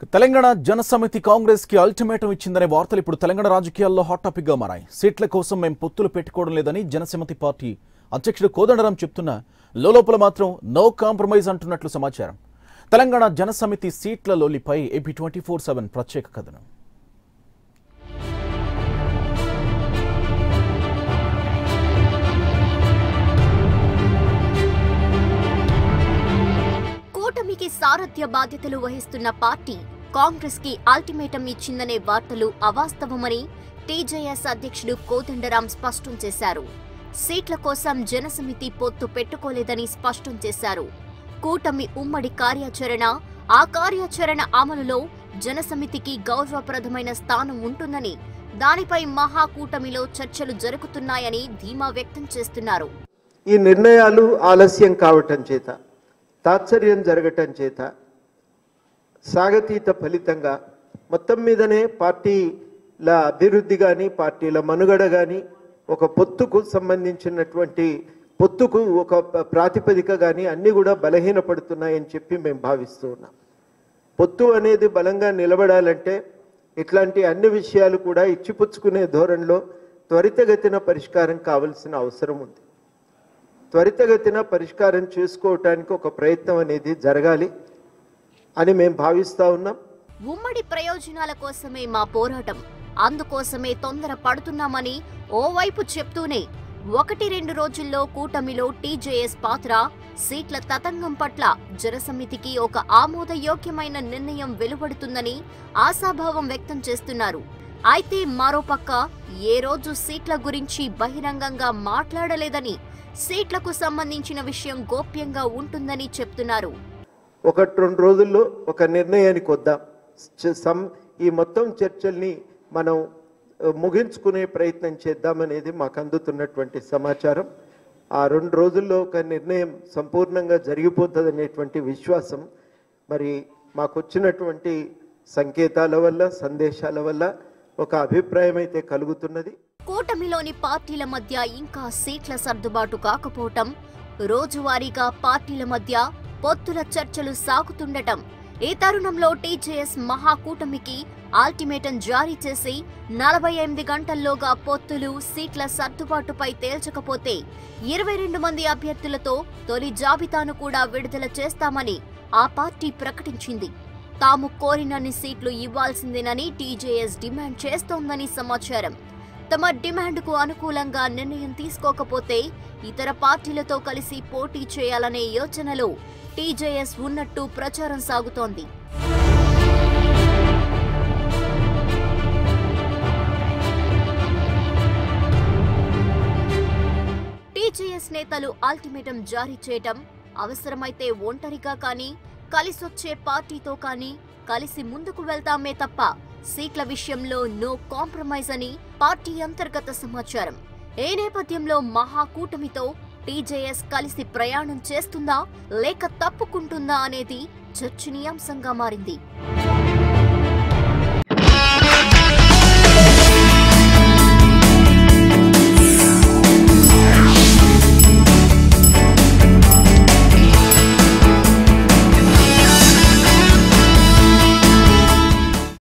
తెలంగాణ జనసమితి కాంగ్రెస్ కి అల్టిమేటం ఇచ్చిందనే వార్తలు ఇప్పుడు తెలంగాణ రాజకీయాల్లో హాట్ టాపిక్ గా మారాయి. సీట్ల కోసం మేము పొత్తులు పెట్టుకోవడం లేదని జనసమితి పార్టీ అధ్యక్షుడు కోదండరాం చెప్తున్నా లోలోపల మాత్రం నో కాంప్రమైజ్ అంటున్నట్లు సమాచారం. తెలంగాణ జనసమితి సీట్ల లోలిపై ఏపీ 24/7 ప్రత్యేక కథనం. కూటమికి సారథ్య బాధ్యతలు వహిస్తున్న పార్టీ కాంగ్రెస్ కి అల్టిమేటం ఇచ్చిందనే వార్తలు అవాస్తవమని టీజేఎస్ అధ్యక్షుడు కోదండరాం స్పష్టం చేశారు. సీట్ల కోసం జనసమితి పొత్తు పెట్టుకోలేదని స్పష్టం చేశారు. కూటమి ఉమ్మడి కార్యాచరణ, ఆ కార్యాచరణ అమలులో జనసమితికి గౌరవప్రదమైన స్థానం ఉంటుందని, దానిపై మహాకూటమిలో చర్చలు జరుగుతున్నాయని ధీమా వ్యక్తం చేస్తున్నారు. ఈ నిర్ణయాలు ఆలస్యం కావటం చేత, తాత్సర్యం జరగటం చేత, సాగతీత ఫలితంగా మొత్తం మీదనే పార్టీల అభివృద్ధి కానీ, పార్టీల మనుగడ కానీ, ఒక పొత్తుకు సంబంధించినటువంటి పొత్తుకు ఒక ప్రాతిపదిక కానీ అన్నీ కూడా బలహీనపడుతున్నాయని చెప్పి మేము భావిస్తూ ఉన్నాం. పొత్తు అనేది బలంగా నిలబడాలంటే ఇట్లాంటి అన్ని విషయాలు కూడా ఇచ్చిపుచ్చుకునే ధోరణిలో త్వరితగతిన పరిష్కారం కావాల్సిన అవసరం ఉంది. త్వరితగతిన పరిష్కారం చేసుకోవటానికి ఒక ప్రయత్నం అనేది జరగాలి అని మేము భావిస్తూ ఉన్నాం. ఉమ్మడి ప్రయోజనాల కోసమే మా పోరాటం, అందుకోసమే తొందర పడుతున్నామని ఓవైపు చెప్తూనే 1-2 రోజుల్లో కూటమిలో టీజేఎస్ పాత్ర, సీట్ల తతంగం పట్ల జనసమితికి ఒక ఆమోదయోగ్యమైన నిర్ణయం వెలువడుతుందని ఆశాభావం వ్యక్తం చేస్తున్నారు. అయితే మరోపక్క ఏ రోజు సీట్ల గురించి బహిరంగంగా మాట్లాడలేదని, సీట్లకు సంబంధించిన విషయం గోప్యంగా ఉంటుందని చెప్తున్నారు. 1-2 రోజుల్లో ఒక నిర్ణయానికి వద్దాం. ఈ మొత్తం చర్చల్ని మనం ముగించుకునే ప్రయత్నం చేద్దామనేది మాకు అందుతున్నటువంటి సమాచారం. ఆ 2 రోజుల్లో ఒక నిర్ణయం సంపూర్ణంగా జరిగిపోతుందనేటువంటి విశ్వాసం మరి మాకు వచ్చినటువంటి సంకేతాల వల్ల, సందేశాల వల్ల ఒక అభిప్రాయం అయితే కలుగుతున్నది. కూటమిలోని పార్టీల మధ్య ఇంకా సీట్ల సర్దుబాటు కాకపోవటం, రోజువారీగా పార్టీల మధ్య పొత్తుల చర్చలు సాగుతుండటం, ఈ తరుణంలో టీజేఎస్ మహాకూటమికి అల్టిమేటం జారీ చేసి 48 గంటల్లోగా పొత్తులు, సీట్ల సర్దుబాటుపై తేల్చకపోతే 22 మంది అభ్యర్థులతో తొలి జాబితాను కూడా విడుదల చేస్తామని ఆ పార్టీ ప్రకటించింది. తాము కోరినన్ని సీట్లు ఇవ్వాల్సిందేనని టీజేఎస్ డిమాండ్ చేస్తోందని సమాచారం. తమ డిమాండ్కు అనుకూలంగా నిర్ణయం తీసుకోకపోతే ఇతర పార్టీలతో కలిసి పోటీ చేయాలనే యోచనలో టీజేఎస్ ఉన్నట్టు ప్రచారం సాగుతోంది. టీజేఎస్ నేతలు అల్టిమేటం జారీ చేయటం, అవసరమైతే ఒంటరిగా కానీ, కలిసొచ్చే పార్టీతో కానీ కలిసి ముందుకు వెళ్తామే తప్ప సీట్ల విషయంలో నో కాంప్రమైజ్ అని పార్టీ అంతర్గత సమాచారం. ఈ నేపథ్యంలో మహాకూటమితో టీజేఎస్ కలిసి ప్రయాణం చేస్తుందా లేక తప్పుకుంటుందా అనేది చర్చనీయాంశంగా మారింది.